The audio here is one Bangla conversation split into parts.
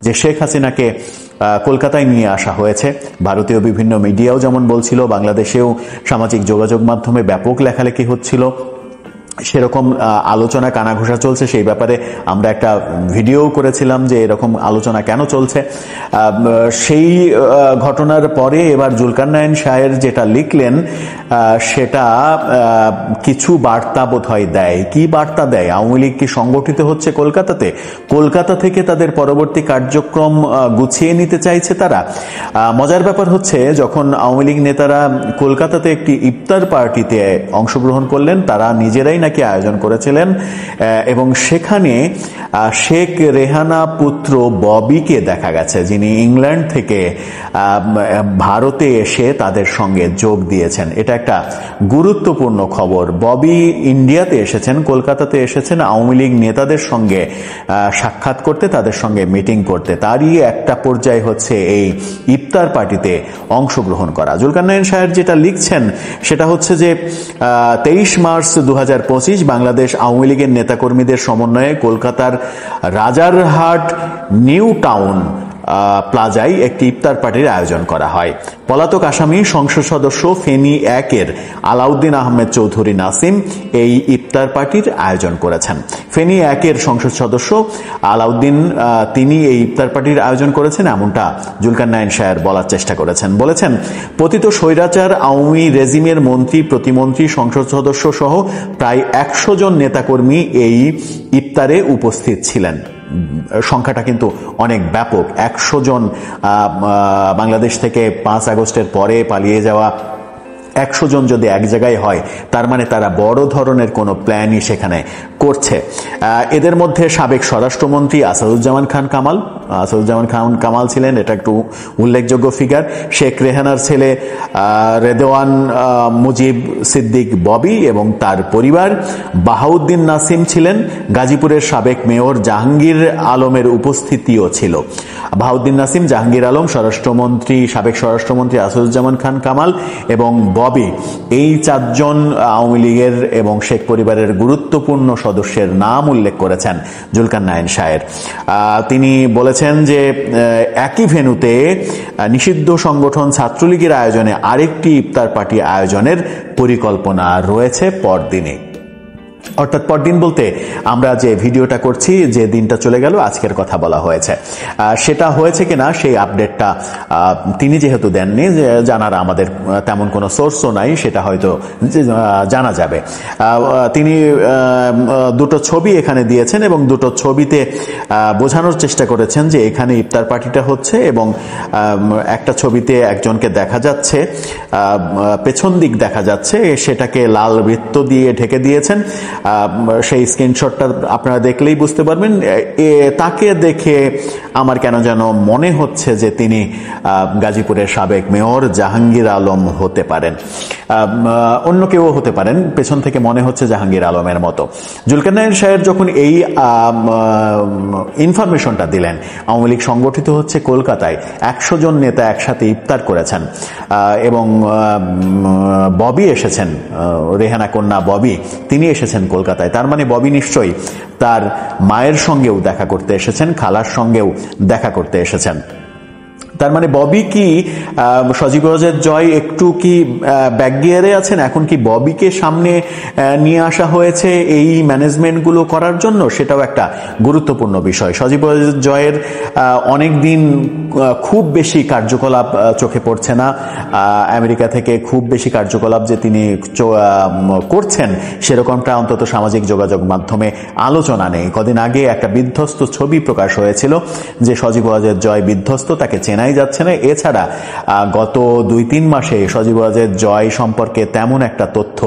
যে শেখ হাসিনাকে কলকাতায় নিয়ে আসা হয়েছে। ভারতীয় বিভিন্ন মিডিয়াও যেমন বলছিল, বাংলাদেশেও সামাজিক যোগাযোগ মাধ্যমে ব্যাপক লেখালেখি হচ্ছিল, সেরকম আলোচনা কানাঘোষা চলছে। সেই ব্যাপারে আমরা একটা ভিডিও করেছিলাম যে এরকম আলোচনা কেন চলছে। সেই ঘটনার পরে এবার জুলকারনাইন শাহের যেটা লিখলেন সেটা কিছু বার্তা বোধহয় দেয়। কি বার্তা দেয়? আওয়ামী লীগ কি সংগঠিত হচ্ছে কলকাতাতে? কলকাতা থেকে তাদের পরবর্তী কার্যক্রম গুছিয়ে নিতে চাইছে তারা। মজার ব্যাপার হচ্ছে, যখন আওয়ামী লীগ নেতারা কলকাতাতে একটি ইফতার পার্টিতে অংশগ্রহণ করলেন, তারা নিজেরাই নাকি আয়োজন করেছিলেন এবং সেখানে শেখ রেহানা পুত্র ববিকে দেখা গেছে, যিনি ইংল্যান্ড থেকে ভারতে এসে তাদের সঙ্গে যোগ দিয়েছেন। এটা একটা গুরুত্বপূর্ণ খবর। ববি ইন্ডিয়াতে এসেছেন, কলকাতাতে এসেছেন আওয়ামী লীগ নেতাদের সঙ্গে সাক্ষাৎ করতে, তাদের সঙ্গে মিটিং করতে। তারই একটা পর্যায় হচ্ছে এই ইফতার পার্টিতে অংশগ্রহণ করা। জুলকারনাইন শাহের যেটা লিখছেন সেটা হচ্ছে যে 23 মার্চ 2025 বাংলাদেশ আওয়ামী লীগের নেতাকর্মীদের সমন্বয়ে কলকাতার রাজারহাট নিউ টাউন প্লাজায় একটি ইফতার পার্টির আয়োজন করা হয়। পলাতক আসামি সংসদ সদস্য ফেনী 1-এর আলাউদ্দিন আহমেদ চৌধুরী নাসিম এই ইফতার পার্টির আয়োজন করেছেন। ফেনী 1-এর সংসদ সদস্য আলাউদ্দিন তিনি এই ইফতার পার্টির আয়োজন করেছেন, এমনটা জুলকারনাইন শাহের বলার চেষ্টা করেছেন। বলেছেন, পতিত স্বৈরাচার আওয়ামী রেজিমের মন্ত্রী, প্রতিমন্ত্রী, সংসদ সদস্য সহ প্রায় 100 জন নেতাকর্মী এই ইফতারে উপস্থিত ছিলেন। সংখ্যাটা কিন্তু অনেক ব্যাপক। 100 জন বাংলাদেশ থেকে 5 আগস্টের পরে পালিয়ে যাওয়া 100 জন যদি এক জায়গায় হয়, তার মানে তারা বড় ধরনের কোনো প্ল্যানই সেখানে করছে। এদের মধ্যে সাবেক স্বরাষ্ট্রমন্ত্রী আসাদুজ্জামান খান কামাল ছিলেন, এটা একটু উল্লেখযোগ্য ফিগার। শেখ রেহানার ছেলে রেদওয়ান মুজিব সিদ্দিক ববি এবং তার পরিবার। বাহাউদ্দিন নাসিম ছিলেন। গাজীপুরের সাবেক মেয়র জাহাঙ্গীর আলমের উপস্থিতিও ছিল। বাহাউদ্দিন নাসিম, জাহাঙ্গীর আলম, সাবেক স্বরাষ্ট্রমন্ত্রী আসাদুজ্জামান খান কামাল এবং ববি, এই 4 জন আওয়ামী লীগের এবং শেখ পরিবারের গুরুত্বপূর্ণ সদস্যের নাম উল্লেখ করেছেন জুলকারনাইন শাহের। তিনি বলেছেন যে একই ভেন্যুতে নিষিদ্ধ সংগঠন ছাত্রলীগের আয়োজনে আরেকটি ইফতার পার্টি আয়োজনের পরিকল্পনা রয়েছে পরদিনে। অর্থাৎ পরদিন বলতে আমরা যে ভিডিওটা করছি, যে দিনটা চলে গেল, আজকের কথা বলা হয়েছে। সেটা হয়েছে কিনা সেই আপডেটটা তিনি যেহেতু দেননি, জানার আমাদের তেমন কোনো সোর্সও নাই, সেটা হয়তো জানা যাবে। তিনি দুটো ছবি এখানে দিয়েছেন এবং দুটো ছবিতে বোঝানোর চেষ্টা করেছেন যে এখানে ইফতার পার্টিটা হচ্ছে এবং একটা ছবিতে একজনকে দেখা যাচ্ছে, পেছন দিক দেখা যাচ্ছে, সেটাকে লাল বৃত্ত দিয়ে ঢেকে দিয়েছেন। সেই স্ক্রিনশটটা আপনারা দেখলেই বুঝতে পারবেন। তাকে দেখে আমার কেন যেন মনে হচ্ছে যে তিনি গাজীপুরের সাবেক মেয়র জাহাঙ্গীর আলম হতে পারেন, অন্য কেউ হতে পারেন। পেছন থেকে মনে হচ্ছে জাহাঙ্গীর আলমের মতো। জুলকারনাইন শাহের যখন এই ইনফরমেশনটা দিলেন, আওয়ামী লীগ সংগঠিত হচ্ছে কলকাতায়, 100 জন নেতা একসাথে ইফতার করেছেন এবং ববি এসেছেন, রেহানা কন্যা ববি, তিনি এসেছেন কলকাতায়। তার মানে ববি নিশ্চয়ই তার মায়ের সঙ্গেও দেখা করতে এসেছেন, খালার সঙ্গেও দেখা করতে এসেছেন। তার মানে ববি কি সজীবরাজের জয় একটু কি ব্যাক গিয়ারে আছেন? এখন কি ববিকে সামনে নিয়ে আসা হয়েছে এই ম্যানেজমেন্টগুলো করার জন্য? সেটাও একটা গুরুত্বপূর্ণ বিষয়। সজীবরাজের জয়ের অনেক দিন খুব বেশি কার্যকলাপ চোখে পড়ছে না। আমেরিকা থেকে খুব বেশি কার্যকলাপ যে তিনি করছেন সেরকমটা অন্তত সামাজিক যোগাযোগ মাধ্যমে আলোচনা নেই। কদিন আগে একটা বিধ্বস্ত ছবি প্রকাশ হয়েছিল যে সজীবরাজের জয় বিধ্বস্ত, তাকে চেনাই যাচ্ছে না। এছাড়া গত 2-3 মাসে সজীবরাজের জয় সম্পর্কে তেমন একটা তথ্য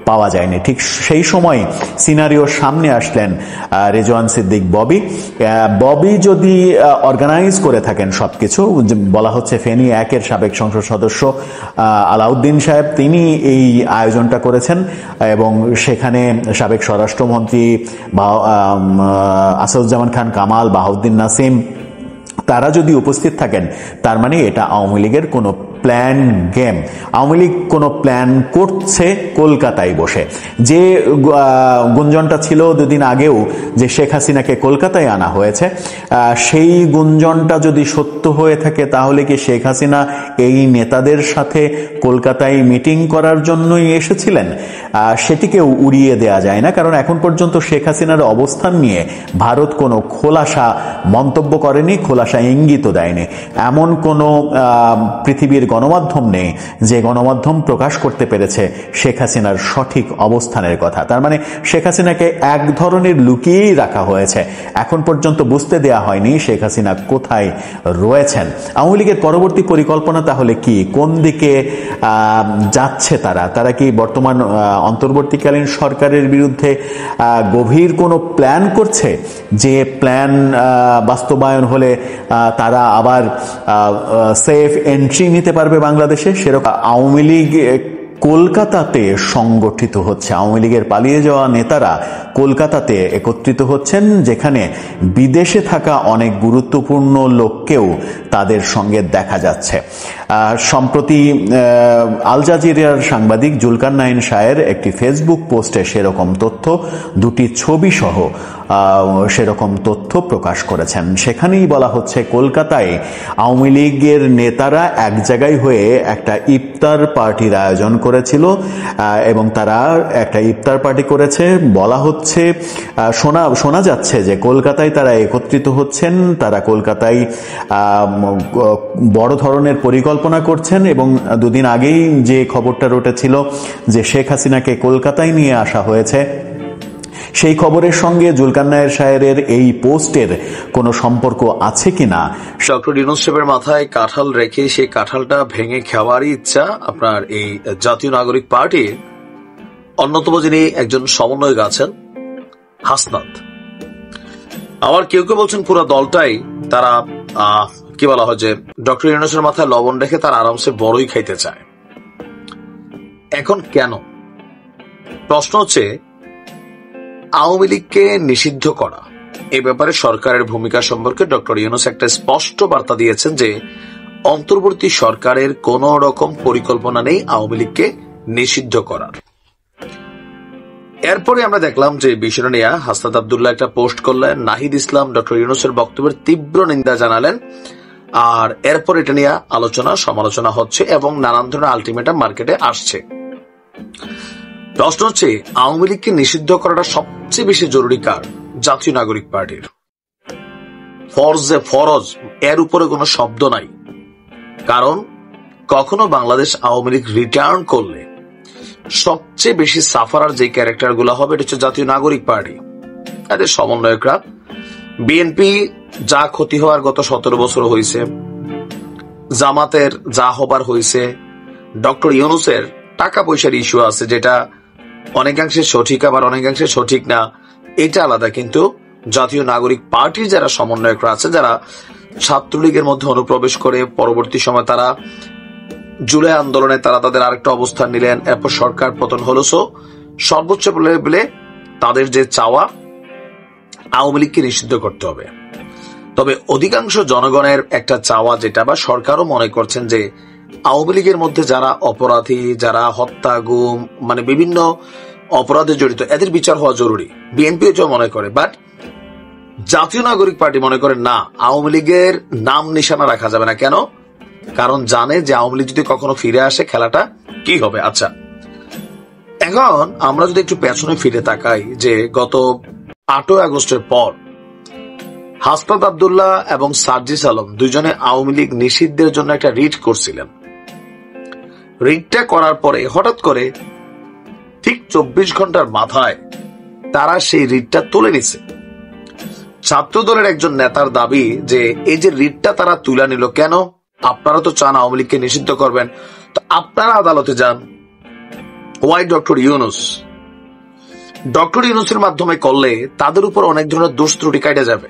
পাওয়া যায়নি। ঠিক সেই সময় সিনারিওর সামনে আসলেন রেজওয়ান সিদ্দিক ববি যদি অর্গানাইজ করে থাকেন সবকিছু, বলা হচ্ছে ফেনী 1-এর সাবেক সংসদ সদস্য আলাউদ্দিন সাহেব তিনি এই আয়োজনটা করেছেন এবং সেখানে সাবেক স্বরাষ্ট্রমন্ত্রী আসাদুজ্জামান খান কামাল, বাহাউদ্দিন নাসিম, তারা যদি উপস্থিত থাকেন, তার মানে এটা আওয়ামী লীগের কোনো প্ল্যান গেম। আওয়ামী লীগ কোনো প্ল্যান করছে কলকাতায় বসে। যে গুঞ্জনটা ছিল দুদিন আগেও যে শেখ হাসিনাকে কলকাতায় আনা হয়েছে, সেই গুঞ্জনটা যদি সত্য হয়ে থাকে তাহলে কি শেখ হাসিনা এই নেতাদের সাথে কলকাতায় মিটিং করার জন্যই এসেছিলেন? সেটিকেও উড়িয়ে দেয়া যায় না, কারণ এখন পর্যন্ত শেখ হাসিনার অবস্থান নিয়ে ভারত কোনো খোলাসা মন্তব্য করেনি, খোলাসা ইঙ্গিতও দেয়নি। এমন কোনো পৃথিবীর গণমাধ্যম নেই যে গণমাধ্যম প্রকাশ করতে পেরেছে শেখ হাসিনার সঠিক অবস্থানের কথা। তার মানে শেখ হাসিনাকে এক ধরনের লুকিয়েই রাখা হয়েছে, এখন পর্যন্ত বুঝতে দেয়া হয়নি শেখ হাসিনা কোথায় রয়েছেন। আওয়ামী লীগের পরবর্তী পরিকল্পনা তাহলে কি, কোন দিকে যাচ্ছে তারা কি বর্তমান অন্তর্বর্তীকালীন সরকারের বিরুদ্ধে গভীর কোনো প্ল্যান করছে, যে প্ল্যান বাস্তবায়ন হলে তারা আবার সেফ এন্ট্রি নিতে পারবে বাংলাদেশে? সেরকম আওয়ামী লীগ কলকাতাতে সংগঠিত হচ্ছে, আওয়ামী লীগের পালিয়ে যাওয়া নেতারা কলকাতাতে একত্রিত হচ্ছেন, যেখানে বিদেশে থাকা অনেক গুরুত্বপূর্ণ লোককেও তাদের সঙ্গে দেখা যাচ্ছে। সম্প্রতি আল জাজিরার সাংবাদিক জুলকারনাইন শাহের একটি ফেসবুক পোস্টে সেরকম তথ্য, দুটি ছবি সহ সেরকম তথ্য প্রকাশ করেছেন। সেখানেই বলা হচ্ছে কলকাতায় আওয়ামী লীগের নেতারা এক জায়গায় হয়ে একটা ইফতার পার্টির আয়োজন করেছিল এবং তারা একটা ইফতার পার্টি করেছে। বলা হচ্ছে, শোনা যাচ্ছে যে কলকাতায় তারা একত্রিত হচ্ছেন, তারা কলকাতায় বড় ধরনের পরিকল্পনা করছেন। এবং দুদিন আগেই যে খবরটা রটেছিল যে শেখ হাসিনাকে কলকাতায় নিয়ে আসা হয়েছে, সেই খবরের সঙ্গে জুলকারনাইন শাহের এই পোস্টের কোনো সম্পর্ক আছে কিনা? ডক্টর ইউনূস সাহেবের মাথায় কাঁঠাল রেখে সেই কাঁঠালটা ভেঙে খাওয়ারই ইচ্ছা আপনার এই জাতীয় নাগরিক পার্টির অন্যতম যিনি একজন সমন্বয়ক আছেন হাসনাত। আবার কেউ কেউ বলছেন পুরো দলটাই তারা কি বলা হয় যে ডক্টর ইউনূসের মাথায় লবণ রেখে তারা আরামসে বড়ই খাইতে চায়। এখন কেন? প্রশ্ন হচ্ছে আওয়ামী লীগকে নিষিদ্ধ করা এ ব্যাপারে সরকারের ভূমিকা সম্পর্কে ডক্টর ইউনূস একটা স্পষ্ট বার্তা দিয়েছেন যে অন্তর্বর্তী সরকারের কোন রকম পরিকল্পনা নেই আওয়ামী লীগকে নিষিদ্ধ করার। এরপরে আমরা দেখলাম যে বিষয়টা নিয়ে হাসনাত আব্দুল্লাহ একটা পোস্ট করলেন, নাহিদ ইসলাম ডক্টর ইউনূসের বক্তব্যের তীব্র নিন্দা জানালেন, আর এরপর এটা নিয়ে আলোচনা সমালোচনা হচ্ছে এবং নানান ধরনের আলটিমেটাম মার্কেটে আসছে। প্রশ্ন হচ্ছে আওয়ামী লীগকে নিষিদ্ধ করাটা সবচেয়ে বেশি জরুরি কার? জাতীয় নাগরিক পার্টির। ফরজ এর উপরে কোনো শব্দ নাই, কারণ কখনো বাংলাদেশ আওয়ামী লীগ রিটার্ন করলে সবচেয়ে বেশি সাফারার যে ক্যারেক্টার গুলা হবে এটা হচ্ছে জাতীয় নাগরিক পার্টি, এদের সমন্বয়করা। বিএনপি যা ক্ষতি হওয়ার গত 17 বছর হয়েছে, জামাতের যা হবার হয়েছে, ডক্টর ইউনূসের টাকা পয়সার ইস্যু আছে যেটা অনেকাংশে সঠিক আবার অনেকাংশে সঠিক না, এটা আলাদা। কিন্তু জাতীয় নাগরিক পার্টির যারা সমন্বয়করা আছে, যারা ছাত্রলীগের মধ্যে অনুপ্রবেশ করে পরবর্তী সময় তারা জুলাই আন্দোলনে তারা তাদের আরেকটা অবস্থান নিলেন, এরপর সরকার পতন হলো। সর্বোচ্চ লেভেলে তাদের যে চাওয়া আওয়ামী লীগকে নিষিদ্ধ করতে হবে। তবে অধিকাংশ জনগণের একটা চাওয়া যেটা বা সরকারও মনে করছেন যে আওয়ামী লীগের মধ্যে যারা অপরাধী, যারা হত্যা গুম মানে বিভিন্ন অপরাধে জড়িত, এদের বিচার হওয়া জরুরি। বিএনপি এটাও মনে করে, বাট জাতীয় নাগরিক পার্টি মনে করে না, আওয়ামী লীগের নাম নিশানা রাখা যাবে না। কেন? কারণ জানে যে আওয়ামী লীগ যদি কখনো ফিরে আসে খেলাটা কি হবে। আচ্ছা, এখন আমরা যদি একটু পেছনে ফিরে তাকাই যে গত 8 আগস্টের পর হাসনাত আব্দুল্লাহ এবং সার্জিস আলম দুইজনে আওয়ামী লীগ নিষিদ্ধের জন্য একটা রিট করছিলেন। রিটটা করার পরে হঠাৎ করে ঠিক 24 ঘন্টার মাথায় তারা সেই রিটটা তুলে নিছে। ছাত্র দলের একজন নেতার দাবি যে এই যে রিটটা তারা তুলে নিল কেন? আপনারা তো চান আওয়ামী লীগকে নিষিদ্ধ করবেন, তো আপনারা আদালতে যান। Why doctor Yunus? ডক্টর ইউনূসের মাধ্যমে করলে তাদের উপর অনেক ধরনের দোষ ত্রুটি কাটা যাবে।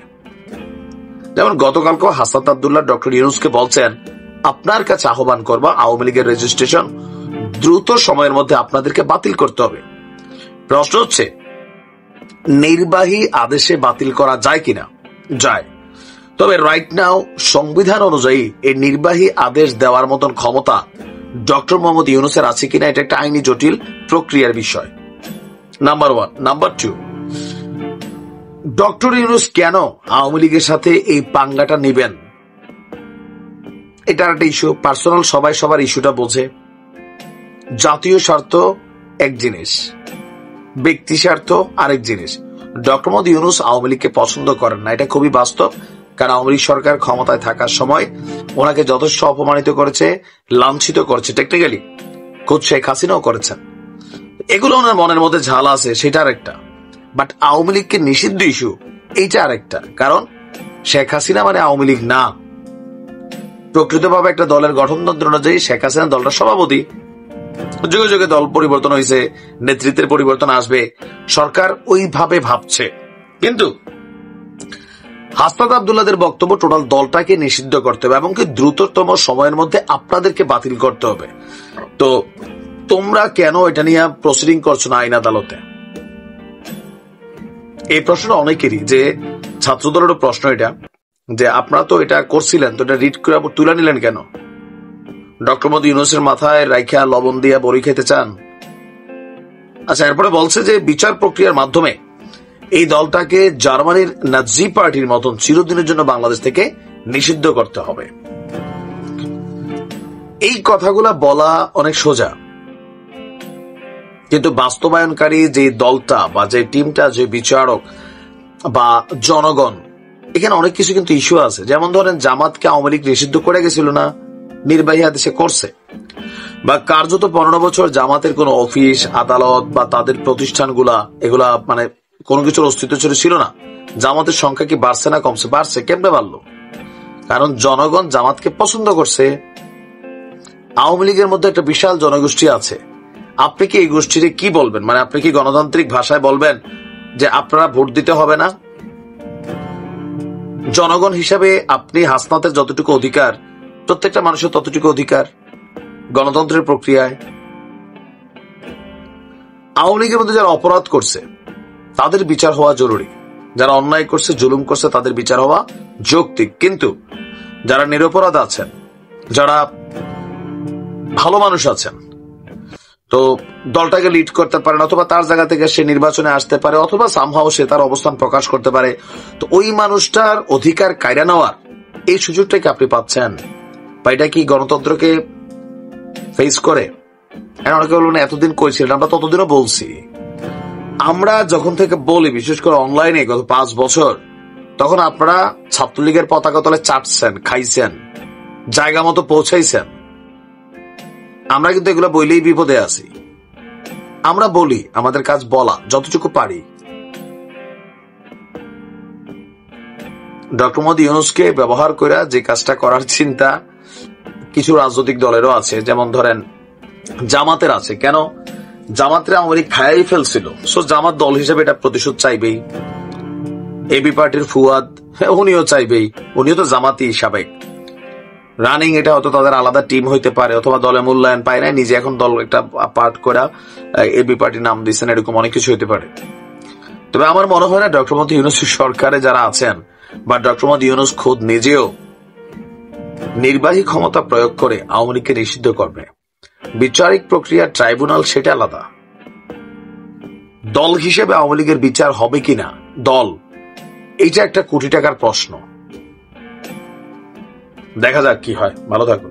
যেমন গতকালকে হাসনাত আব্দুল্লাহ ডক্টর ইউনূসকে বলছেন আপনার কাছে আহ্বান করবা আওয়ামী লীগের রেজিস্ট্রেশন দ্রুত সময়ের মধ্যে আপনাদেরকে বাতিল করতে হবে। প্রশ্ন হচ্ছে নির্বাহী আদেশে বাতিল করা যায় কিনা? যায়। তবে রাইট নাও সংবিধান অনুযায়ী এই নির্বাহী আদেশ দেওয়ার মতন ক্ষমতা ডক্টর মোহাম্মদ ইউনূসের আছে কিনা এটা একটা আইনি জটিল প্রক্রিয়ার বিষয়, নাম্বার 1। নাম্বার 2, ডক্টর ইউনূস কেন আওয়ামী লীগের সাথে এই পাঙ্গাটা নেবেন? এটা একটা ইস্যু, পার্সোনাল, সবাই সবার ইস্যুটা বোঝে। জাতীয় স্বার্থ এক জিনিস, ব্যক্তি স্বার্থ আরেক জিনিস। ডক্টর মোহাম্মদ ইউনূস আওয়ামী লীগকে পছন্দ করেন না, এটা খুবই বাস্তব। কারণ আওয়ামী লীগ সরকার ক্ষমতায় থাকার সময় ওনাকে যথেষ্ট অপমানিত করেছে, লাঞ্ছিত করেছে, টেকনিক্যালি খোদ শেখ হাসিনাও করেছেন। এগুলো ওনার মনের মধ্যে ঝাল আছে, সেটা আরেকটা। বাট আওয়ামী লীগকে নিষিদ্ধ ইস্যু এইটা আরেকটা। কারণ শেখ হাসিনা মানে আওয়ামী লীগ না। প্রকৃতভাবে একটা দলের গঠনতন্ত্র অনুযায়ী শেখ হাসিনা দলটার সভাপতি। যুগে যুগে দল পরিবর্তন হয়েছে, নেতৃত্বের পরিবর্তন আসবে, সরকার ওইভাবে ভাবছে। কিন্তু হাসনাত আব্দুল্লাহদের বক্তব্য টোটাল দলটাকে নিষিদ্ধ করতে হবে এবং কি দ্রুততম সময়ের মধ্যে আপনাদেরকে বাতিল করতে হবে। তো তোমরা কেন এটা নিয়ে প্রসিডিং করছো না আইন আদালতে? এই প্রশ্ন অনেকেরই, যে ছাত্রদলেরও প্রশ্ন এটা, যে আপনারা তো এটা করছিলেন, তো এটা রিট করে তুলে নিলেন কেন? ডক্টর মোহাম্মদ ইউনূসের মাথায় রাইখা লবণ দিয়া বড়ি খেতে চান? আচ্ছা, এরপরে বলছে যে বিচার প্রক্রিয়ার মাধ্যমে এই দলটাকে জার্মানির নাজি পার্টির মতন চিরদিনের জন্য বাংলাদেশ থেকে নিষিদ্ধ করতে হবে। এই কথাগুলা বলা অনেক সোজা, কিন্তু বাস্তবায়নকারী যে দলটা বা যে টিমটা, যে বিচারক বা জনগণ, এখানে অনেক কিছু কিন্তু ইস্যু আছে। যেমন ধরেন জামাতকে আওয়ামী লীগ নিষিদ্ধ করে গেছিল না, নির্বাহী আদেশে করছে। বা কার্যত 15 বছর জামাতের কোন অফিস আদালত বা তাদের প্রতিষ্ঠানগুলা এগুলা মানে কোনো কিছুর অস্তিত্ব ছিল না। জামাতের সংখ্যা কি বাড়ছে না কমছে? বাড়ছে। কেমনে বাড়লো? কারণ জনগণ জামাতকে পছন্দ করছে। আওয়ামী লীগের মধ্যে একটা বিশাল জনগোষ্ঠী আছে। আপনি কি এই গোষ্ঠীরে কি বলবেন? মানে আপনি কি গণতান্ত্রিক ভাষায় বলবেন যে আপনারা ভোট দিতে হবে না? জনগণ হিসাবে আপনি হাসনাতের যতটুকু অধিকার, প্রত্যেকটা মানুষের ততটুকু অধিকার গণতন্ত্রের প্রক্রিয়ায়। আওয়ামী লীগের মধ্যে যারা অপরাধ করছে তাদের বিচার হওয়া জরুরি, যারা অন্যায় করছে, জুলুম করছে, তাদের বিচার হওয়া যৌক্তিক। কিন্তু যারা নিরপরাধ আছেন, যারা ভালো মানুষ আছেন, তো দলটাকে লিড করতে পারেন, অথবা তার জায়গা থেকে সে নির্বাচনে আসতে পারে, অথবা সামহাও সে তার অবস্থান প্রকাশ করতে পারে, তো ওই মানুষটার অধিকার কায়রা নেওয়ার এই সুযোগটাকে আপনি পাচ্ছেন। বা এটা কি গণতন্ত্রকে ফেস করে? অনেকে বলবেন এতদিন করেছিলেন, আমরা ততদিনও বলছি। আমরা যখন থেকে বলি, বিশেষ করে অনলাইনে গত 5 বছর, তখন আপনারা ছাত্রলীগের পতাকা তলে চাটছেন, খাইছেন, জায়গা মতো পৌঁছাইছেন। আমরা কিন্তু এগুলো বইলেই বিপদে আছি। আমরা বলি, আমাদের কাজ বলা, যতটুকু পারি। ডক্টর মোহাম্মদ ইউনূসকে ব্যবহার করে যে কাজটা করার চিন্তা কিছু রাজনৈতিক দলেরও আছে, যেমন ধরেন জামাতের আছে। কেন? জামাতের আওয়ামী লীগ খায়াই ফেলছিল, সো জামাত দল হিসেবে এটা প্রতিশোধ চাইবেই। এবি পার্টির ফুয়াদ, উনিও চাইবেই, উনিও তো জামাতি সাবেক। রানিং এটা হয়তো তাদের আলাদা টিম হইতে পারে, অথবা দলে মূল্যায়ন পায় না, নিজে এখন দল একটা পার্ট করে এবি পার্টির নাম দিচ্ছেন, এরকম অনেক কিছু হইতে পারে। তবে আমার মনে হয় না ডক্টর মোহাম্মদ ইউনূসের সরকারে যারা আছেন বা ডক্টর মোহাম্মদ ইউনূস খোদ নিজেও নির্বাহী ক্ষমতা প্রয়োগ করে আওয়ামী লীগকে নিষিদ্ধ করবে। বিচারিক প্রক্রিয়া, ট্রাইব্যুনাল, সেটা আলাদা। দল হিসেবে আওয়ামী লীগের বিচার হবে কিনা, দল, এইটা একটা কোটি টাকার প্রশ্ন। দেখা যাক কি হয়। ভালো থাকুন।